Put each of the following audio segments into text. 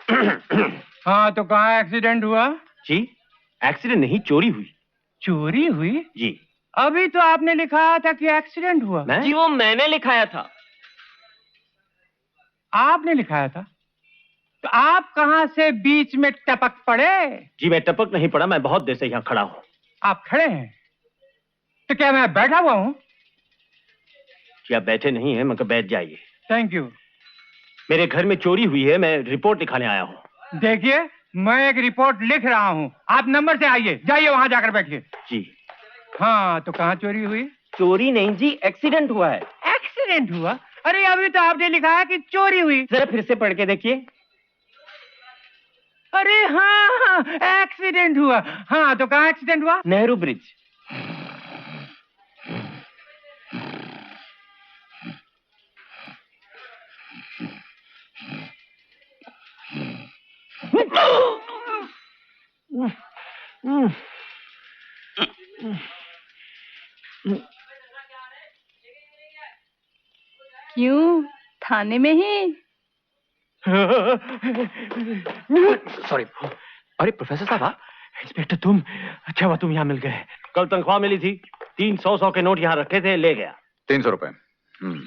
हाँ, तो कहाँ एक्सीडेंट हुआ? जी, एक्सीडेंट नहीं, चोरी हुई। चोरी हुई? जी। अभी तो आपने लिखाया था कि एक्सीडेंट हुआ। जी, वो मैंने लिखाया था। आपने लिखाया था? तो आप कहाँ से बीच में टपक पड़े? जी, मैं टपक नहीं पड़ा, मैं बहुत देर से यहाँ खड़ा हूँ। आप खड़े हैं? तो क्या मैं बैठा हुआ हूँ? जी, आप बैठे नहीं हैं, मगर बैठ जाइए। Thank you. मेरे घर में चोरी हुई है, मैं रिपोर्ट लिखाने आया हूँ। देखिए, मैं एक रिपोर्ट लिख रहा हूँ, आप नंबर से आइए, जाइए वहां जाकर बैठिए। जी। हाँ, तो कहाँ चोरी हुई? चोरी नहीं जी, एक्सीडेंट हुआ है। एक्सीडेंट हुआ? अरे अभी तो आपने लिखा है कि चोरी हुई। जरा फिर से पढ़ के देखिए। अरे हाँ, एक्सीडेंट हुआ। हाँ, तो कहाँ एक्सीडेंट हुआ? नेहरू ब्रिज। क्यों, थाने में ही? सॉरी। अरे प्रोफेसर साहब, आप? इंस्पेक्टर तुम? अच्छा हुआ तुम यहाँ मिल गए। कल तनख्वाह मिली थी, 300 के नोट यहाँ रखे थे, ले गया। 300 रुपए।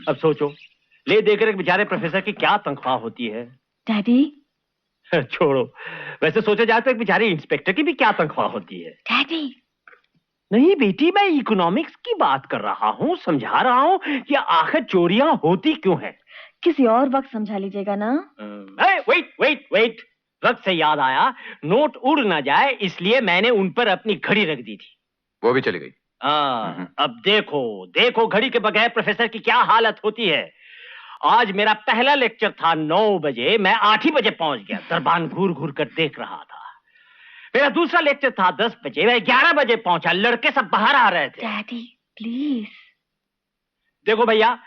अब सोचो, ले देकर एक बेचारे प्रोफेसर की क्या तनख्वाह होती है। डैडी। छोड़ो, वैसे सोचा जाए तो एक बेचारे इंस्पेक्टर की भी क्या तनख्वाह होती है। डैडी। नहीं बेटी, मैं इकोनॉमिक्स की बात कर रहा हूँ, समझा रहा हूँ कि आखिर चोरियां होती क्यों हैं। किसी और वक्त समझा लीजिएगा ना। वेट वेट वेट, वक्त से याद आया, नोट उड़ ना जाए इसलिए मैंने उन पर अपनी घड़ी रख दी थी। वो भी चली गई। अब देखो देखो, घड़ी के बगैर प्रोफेसर की क्या हालत होती है। आज मेरा पहला लेक्चर था 9 बजे, मैं 8 ही बजे पहुंच गया, दरबान घूर घूर कर देख रहा था। मेरा दूसरा लेक्चर था 10 बजे, मैं 11 बजे पहुंचा, लड़के सब बाहर आ रहे थे। Daddy please. देखो भैया,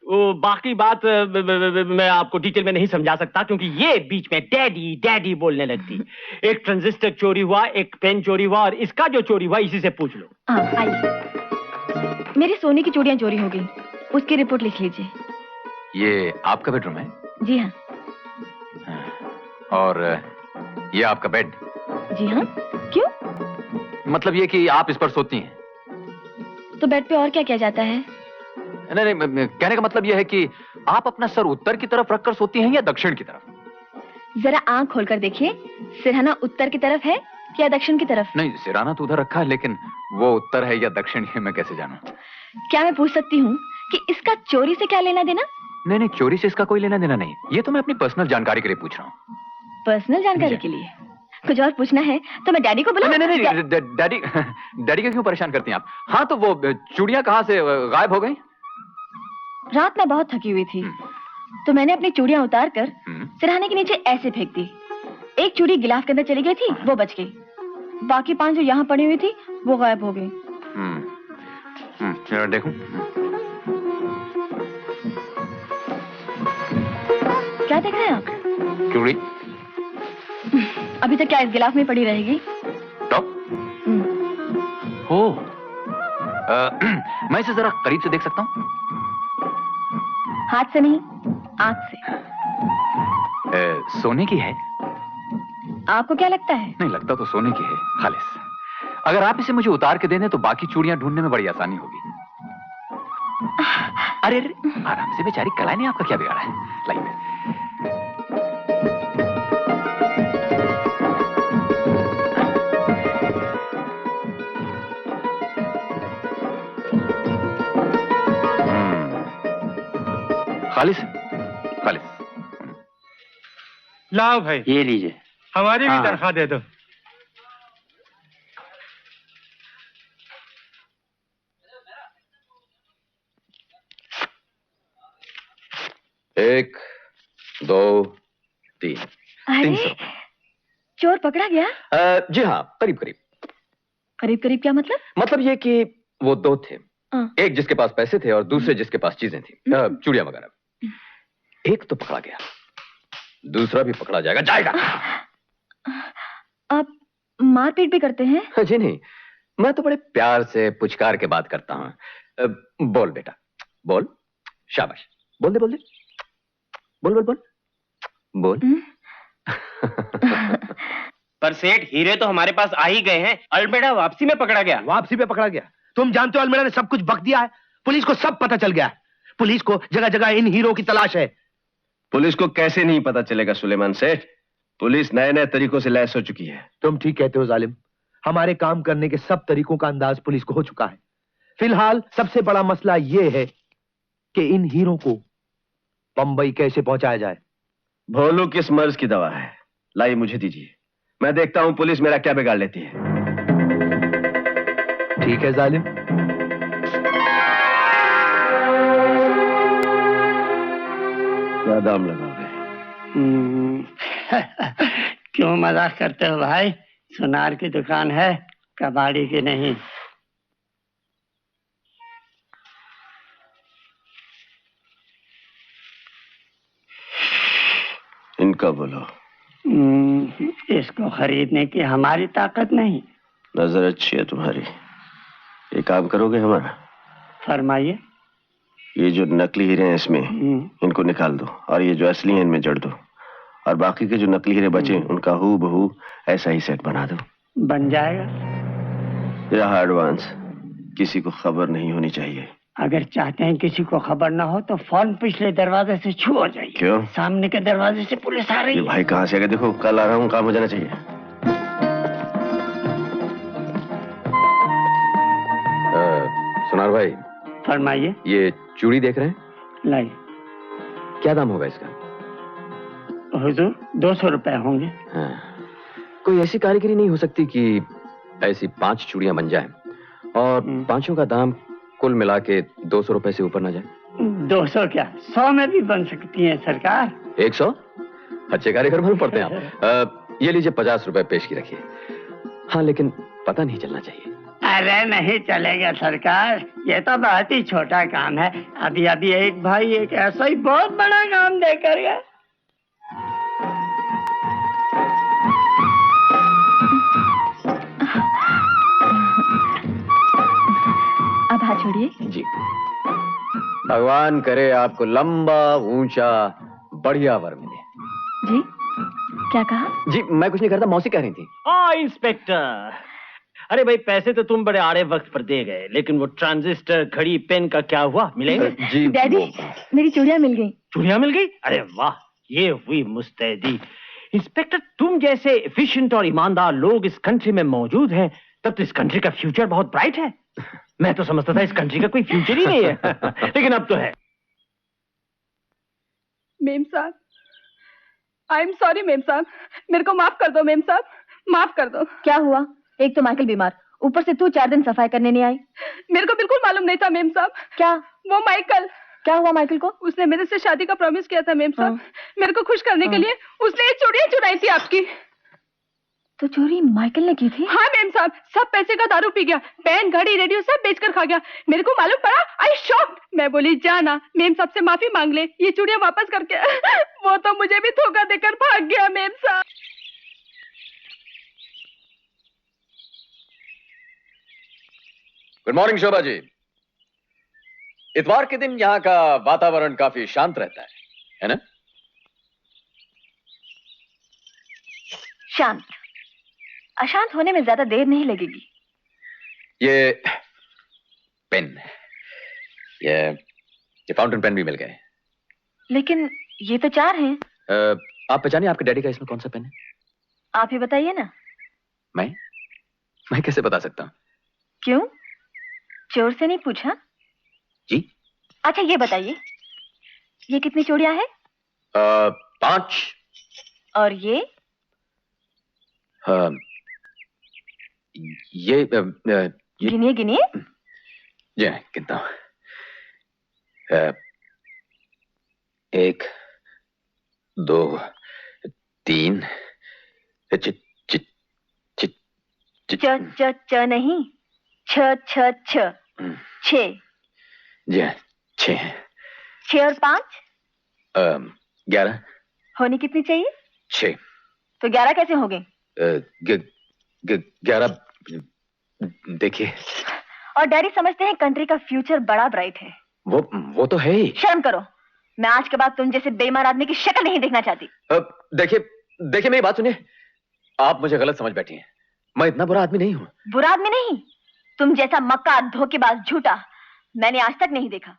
वो बाकी बात मैं आपको डिटेल में नहीं समझा सकता, क्योंकि ये बीच में डैडी डैडी बोलने लगती। एक ट्रांजिस्टर चोरी हुआ, एक पेन चोरी हुआ, और इसका जो चोरी हुआ इसी से पूछ लो। आइए, मेरी सोने की चूड़ियां चोरी हो गई, उसकी रिपोर्ट लिख लीजिए। ये आपका बेडरूम है? जी हाँ। और ये आपका बेड? जी हाँ। क्यों? मतलब ये कि आप इस पर सोती हैं। तो बेड पे और क्या किया जाता है? नहीं नहीं, कहने का मतलब यह है कि आप अपना सर उत्तर की तरफ रखकर सोती हैं या दक्षिण की तरफ? जरा आंख खोलकर देखिए, सिरहाना उत्तर की तरफ है या दक्षिण की तरफ? नहीं, सिरहाना तो उधर रखा है, लेकिन वो उत्तर है या दक्षिण है मैं कैसे जानूं? क्या मैं पूछ सकती हूँ कि इसका चोरी से क्या लेना देना? नहीं नहीं, चोरी से इसका कोई लेना देना नहीं, ये तो मैं अपनी पर्सनल जानकारी के लिए पूछ रहा हूँ। पर्सनल जानकारी के लिए? कुछ और पूछना है तो मैं डैडी को बुलाऊं? नहीं नहीं नहीं, डैडी डैडी को क्यों परेशान करती हैं आप? हाँ, तो वो चूड़ियां कहाँ से गायब हो गई? रात में बहुत थकी हुई थी, तो मैंने अपनी चूड़ियां उतार कर सिरहाने के नीचे ऐसे फेंक दी। एक चूड़ी गिलाफ के अंदर चली गई थी, वो बच गई। बाकी 5 जो यहाँ पड़ी हुई थी वो गायब हो गई। देखूं? क्या देख रहे हैं आप? चूड़ी। अभी तक क्या इस गिलाफ में पड़ी रहेगी? टॉप? हो, मैं इसे जरा करीब से देख सकता हूँ? हाथ से नहीं, आंख से। सोने की है? आपको क्या लगता है? नहीं, लगता तो सोने की है, खालिस। अगर आप इसे मुझे उतार के दे दें तो बाकी चूड़ियां ढूंढने में बड़ी आसानी होगी। अरे आराम से, बेचारी कलाई ने आपका क्या बिगाड़ा है? लाइए। खालिस, खालिस। लाओ भाई, ये लीजिए। हमारी भी तनख्वाह दे दो। एक, दो, तीन। अरे 300। चोर पकड़ा गया? जी हाँ, करीब करीब। करीब करीब क्या मतलब? मतलब ये कि वो 2 थे, एक जिसके पास पैसे थे और दूसरे जिसके पास चीजें थी, चूड़ियां वगैरह। एक तो पकड़ा गया, दूसरा भी पकड़ा जाएगा। आप मारपीट भी करते हैं? जी नहीं, मैं तो बड़े प्यार से पुचकार के बात करता हूँ। बोल बेटा, बोल। शाबाश, बोल दे बोल दे, बोल बोल बोल बोल। पर सेठ, हीरे तो हमारे पास आ ही गए हैं। अल्मेडा वापसी में पकड़ा गया। वापसी पे पकड़ा गया? तुम जानते हो अल्मेडा ने सब कुछ बक दिया है। पुलिस को सब पता चल गया है। पुलिस को जगह जगह इन हीरो की तलाश है। पुलिस को कैसे नहीं पता चलेगा सुलेमान सेठ? पुलिस नए नए तरीकों से लैस हो चुकी है। तुम ठीक कहते हो जालिम। हमारे काम करने के सब तरीकों का अंदाज पुलिस को हो चुका है। फिलहाल सबसे बड़ा मसला यह है कि इन हीरो को बंबई कैसे पहुंचाया जाए। भोलू किस मर्ज की दवा है? लाइए मुझे दीजिए, मैं देखता हूं पुलिस मेरा क्या बिगाड़ लेती है। ठीक है जालिम। क्या दाम लगाओगे? क्यों मजाक करते हो भाई? सुनार की दुकान है, कबाड़ी की नहीं। इनका बोलो। इसको खरीदने की हमारी ताकत नहीं। नजर अच्छी है तुम्हारी। ये काम करोगे हमारा? फरमाइए। ये जो नकली हीरे हैं इसमें, इनको निकाल दो और ये जो असली हैं इनमें जड़ दो, और बाकी के जो नकली हीरे बचे उनका हूबहू ऐसा ही सेट बना दो। बन जाएगा। रहा एडवांस, किसी को खबर नहीं होनी चाहिए। अगर चाहते हैं किसी को खबर ना हो तो फौरन पिछले दरवाजे से छू हो जाइए। क्यों? सामने के दरवाजे से पुलिस आ रही ये है। भाई कहाँ से आ गए? देखो कल आ रहा हूँ, काम हो जाना चाहिए। सुनार भाई, फरमाइए। ये चूड़ी देख रहे हैं? लाई। क्या दाम होगा इसका? हुजूर 200 रुपए होंगे। हाँ। कोई ऐसी कारीगरी नहीं हो सकती कि ऐसी 5 चूड़ियां बन जाएं और पांचों का दाम कुल मिला के 200 रुपए से ऊपर ना जाए? 200 क्या, 100 में भी बन सकती है सरकार। 100? अच्छे कारीगर मालूम पड़ते हैं आप। ये लीजिए 50 रुपए पेश की रखिए। हाँ, लेकिन पता नहीं चलना चाहिए। अरे नहीं चलेगा सरकार, ये तो बहुत ही छोटा काम है। अभी अभी एक भाई एक ऐसा ही बहुत बड़ा काम देकर गया। अब हाथ छोड़िए। जी। भगवान करे आपको लंबा ऊंचा बढ़िया वर मिले। जी क्या कहा? जी मैं कुछ नहीं करता, मौसी कह रही थी। इंस्पेक्टर, अरे भाई पैसे तो तुम बड़े आड़े वक्त पर दे गए, लेकिन वो ट्रांजिस्टर घड़ी पेन का क्या हुआ? मिलेंगे? जी डैडी, मेरी चूड़ियां मिल गई। चूड़ियां मिल गई? अरे वाह, ये हुई मुस्तैदी। इंस्पेक्टर, तुम जैसे एफिशिएंट और ईमानदार लोग इस कंट्री में मौजूद हैं, तब तो इस कंट्री का फ्यूचर बहुत ब्राइट है। मैं तो समझता था इस कंट्री का कोई फ्यूचर ही नहीं है लेकिन अब तो है। मेम साहब, आई एम सॉरी मेम साहब, मेरे को माफ कर दो मेम साहब, माफ कर दो। क्या हुआ? एक तो माइकल बीमार, ऊपर से तू 4 दिन सफाई करने नहीं आई। मेरे को बिल्कुल मालूम नहीं था मेम साहब। क्या? वो माइकल। क्या हुआ माइकल को? उसने मेरे से शादी का प्रॉमिस किया था मेम साहब। मेरे को खुश करने के लिए उसने ये चूड़ियां चुराई थी आपकी। तो चोरी माइकल ने की थी? हाँ मेम साहब, सब पैसे का दारू पी गया, पेन घड़ी रेडियो सब बेचकर खा गया। मेरे को मालूम पड़ा, आई शॉक्ड। मैं बोली जाना मेम साहब से माफी मांग ले, ये चूड़ियां वापस करके। वो तो मुझे भी धोखा देकर भाग गया मेम साहब। Good morning Shobha ji. इतवार के दिन यहाँ का वातावरण काफी शांत रहता है ना? शांत? अशांत होने में ज्यादा देर नहीं लगेगी। ये पेन, ये फाउंटेन पेन भी मिल गए। लेकिन ये तो 4 हैं। आप पहचानिए आपके डैडी का इसमें कौन सा पेन है? आप ही बताइए ना। मैं कैसे बता सकता हूँ? क्यों, चोर से नहीं पूछा? जी। अच्छा ये बताइए, ये कितनी चूड़ियां हैं? 5। और ये गिनिए गिनिए। जी गिनता हूँ। 1 2 3 च नहीं, 6 6 जी 6 6 और 5 11 होनी कितनी चाहिए? 6। तो 11 कैसे हो गए? 11 देखिए। और डैडी समझते हैं कंट्री का फ्यूचर बड़ा ब्राइट है। वो तो है ही। शर्म करो, मैं आज के बाद तुम जैसे बेईमान आदमी की शक्ल नहीं देखना चाहती। देखिए मेरी बात सुनिए। आप मुझे गलत समझ बैठी हैं। मैं इतना बुरा आदमी नहीं हूं। बुरा आदमी नहीं, तुम जैसा मक्का धोखेबाज झूठा मैंने आज तक नहीं देखा।